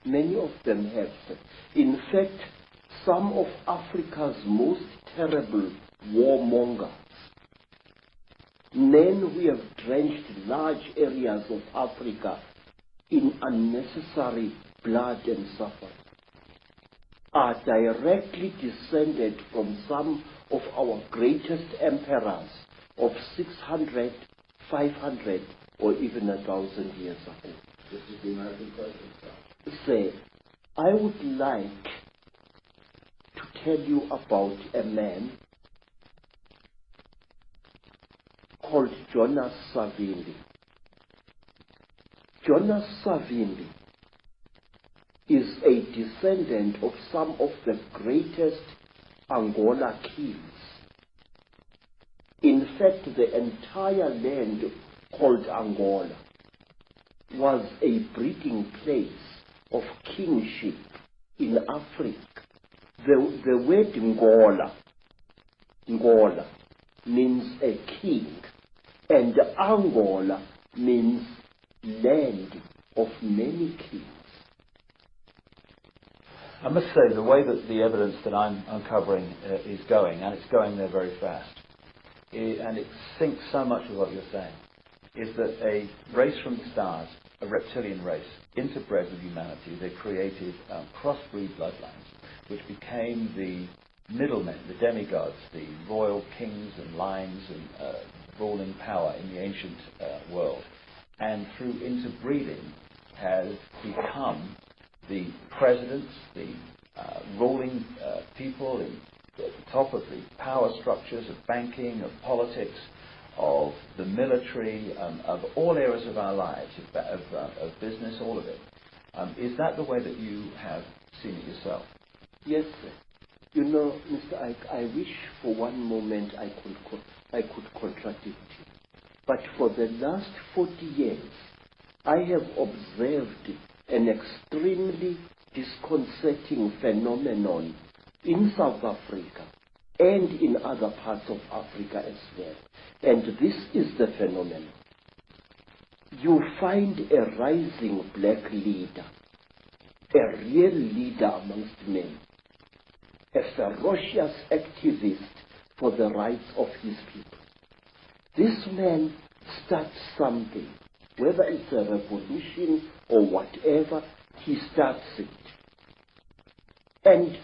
Many of them have. In fact, some of Africa's most terrible warmongers, men who have drenched large areas of Africa in unnecessary blood and suffering, are directly descended from some of our greatest emperors of 600, 500, or even 1,000 years ago. This is the American president. Say, I would like to tell you about a man called Jonas Savimbi. Jonas Savimbi is a descendant of some of the greatest Angola kings. In fact, the entire land called Angola was a breeding place of kingship in Africa. The word Ngola means a king, and Angola means land of many kings. I must say, the way that the evidence that I'm uncovering is going, and it's going there very fast, and it syncs so much with what you're saying, is that a race from the stars, a reptilian race, interbred with humanity, they created crossbreed bloodlines, which became the middlemen, the demigods, the royal kings and lines and ruling power in the ancient world. And through interbreeding have become the presidents, the ruling people at the top of the power structures of banking, of politics, of the military, of all areas of our lives, of business, all of it. Is that the way that you have seen it yourself? Yes, sir. You know, Mr. Icke, I wish for one moment I could contradict you. But for the last 40 years, I have observed an extremely disconcerting phenomenon in South Africa and in other parts of Africa as well. And this is the phenomenon. You find a rising black leader, a real leader amongst men, a ferocious activist for the rights of his people. This man starts something, whether it's a revolution or whatever, he starts it. And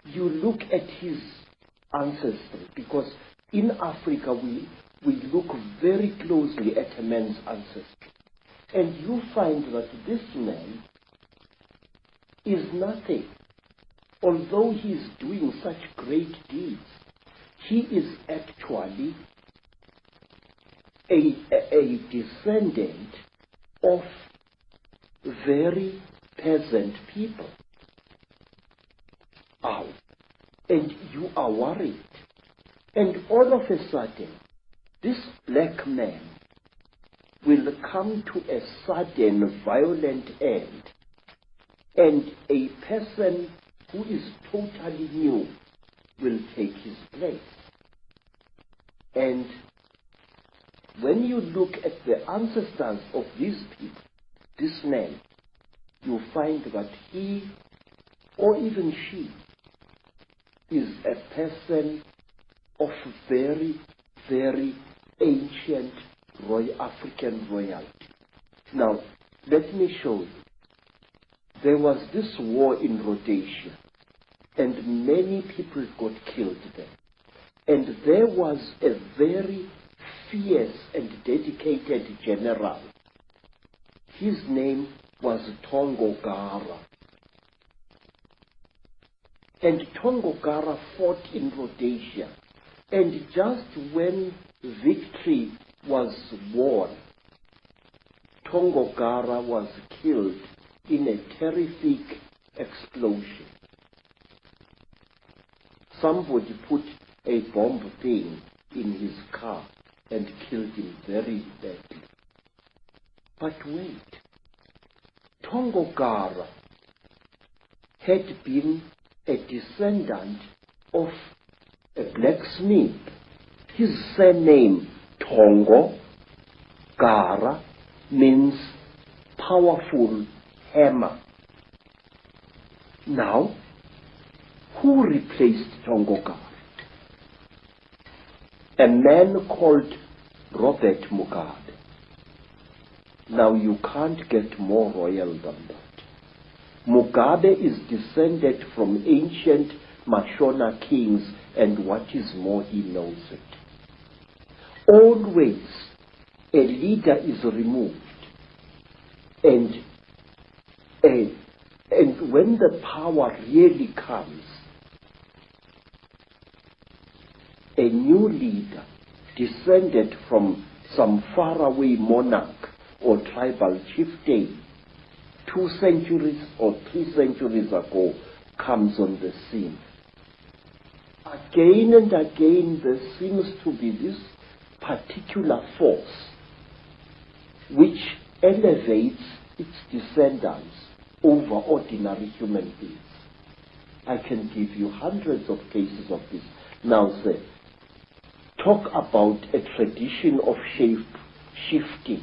you look at his ancestry, because in Africa we look very closely at a man's ancestry. And you find that this man is nothing. Although he is doing such great deeds, he is actually a descendant of very peasant people. And you are worried. And all of a sudden, this black man will come to a sudden violent end, and a person who is totally new will take his place. And when you look at the ancestors of these people, this man, you find that he, or even she, is a person of very, very ancient African royalty. Now, let me show you. There was this war in Rhodesia, and many people got killed there. And there was a very fierce and dedicated general. His name was Tongogara. And Tongogara fought in Rhodesia. And just when victory was won, Tongogara was killed in a terrific explosion. Somebody put a bomb thing in his car and killed him very badly. But wait, Tongogara had been a descendant of a blacksmith. His surname, Tongo Gara, means powerful hammer. Now, who replaced Tongoka? A man called Robert Mugabe. Now you can't get more royal than that. Mugabe is descended from ancient Mashona kings, and what is more, he knows it. Always a leader is removed, and when the power really comes, a new leader descended from some faraway monarch or tribal chieftain 2 centuries or 3 centuries ago comes on the scene. Again and again there seems to be this particular force which elevates its descendants over ordinary human beings. I can give you hundreds of cases of this. Now, sir, talk about a tradition of shape-shifting.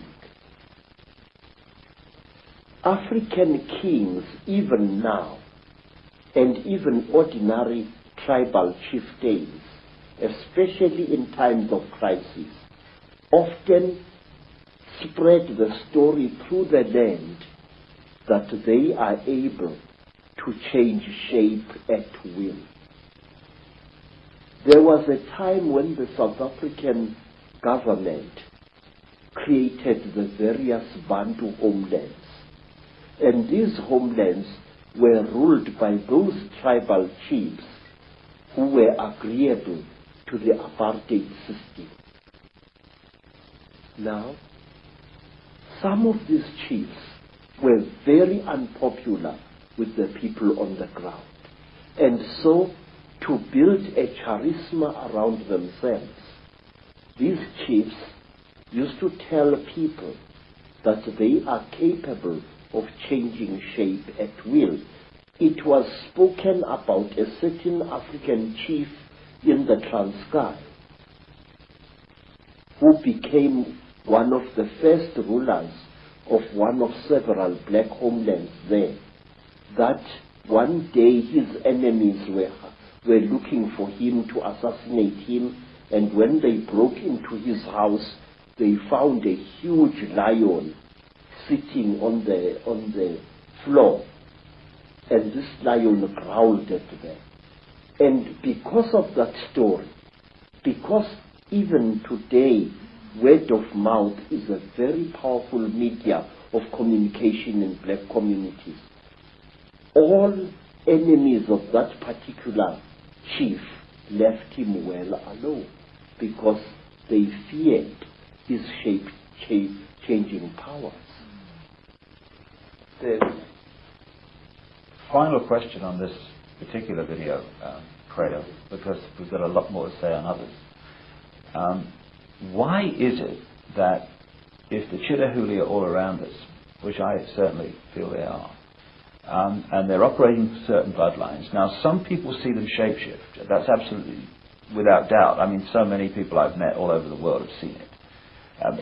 African kings, even now, and even ordinary tribal chieftains, especially in times of crisis, often spread the story through the land that they are able to change shape at will. There was a time when the South African government created the various Bantu homelands, and these homelands were ruled by those tribal chiefs who were agreeable to the apartheid system. Now, some of these chiefs were very unpopular with the people on the ground, and so to build a charisma around themselves, these chiefs used to tell people that they are capable of changing shape at will. It was spoken about a certain African chief in the Transkei who became one of the first rulers of one of several black homelands there, that one day his enemies were looking for him to assassinate him, and when they broke into his house, they found a huge lion sitting on the floor, and this lion growled at them. And because of that story, because even today word of mouth is a very powerful media of communication in black communities, all enemies of that particular chief left him well alone because they feared his shape-changing powers. The final question on this particular video, Credo, because we've got a lot more to say on others. Why is it that if the Chitahuli are all around us, which I certainly feel they are, and they're operating certain bloodlines, now some people see them shapeshift. That's absolutely without doubt. I mean, so many people I've met all over the world have seen it.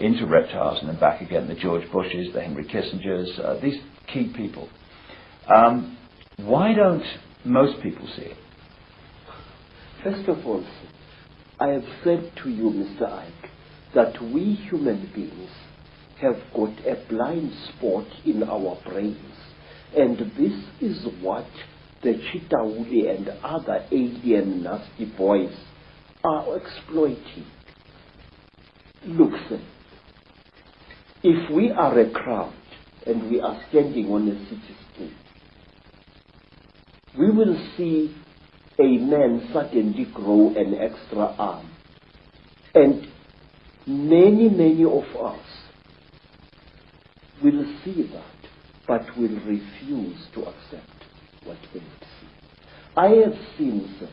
Into reptiles and then back again, the George Bushes, the Henry Kissingers, these key people. Why don't most people see it? First of all, I have said to you, Mr. Icke, that we human beings have got a blind spot in our brains, and this is what the Chitahuli and other alien nasty boys are exploiting. Look, sir, if we are a crowd and we are standing on a city street, we will see a man suddenly grow an extra arm, and many of us will see that, but will refuse to accept what they see. I have seen, sir,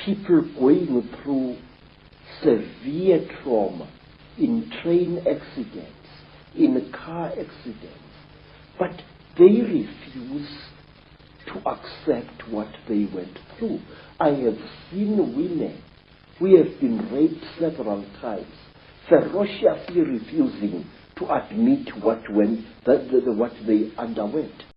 people going through severe trauma in train accidents, in car accidents, but they refuse to accept what they went through. I have seen women who have been raped several times, ferociously refusing to admit what they underwent.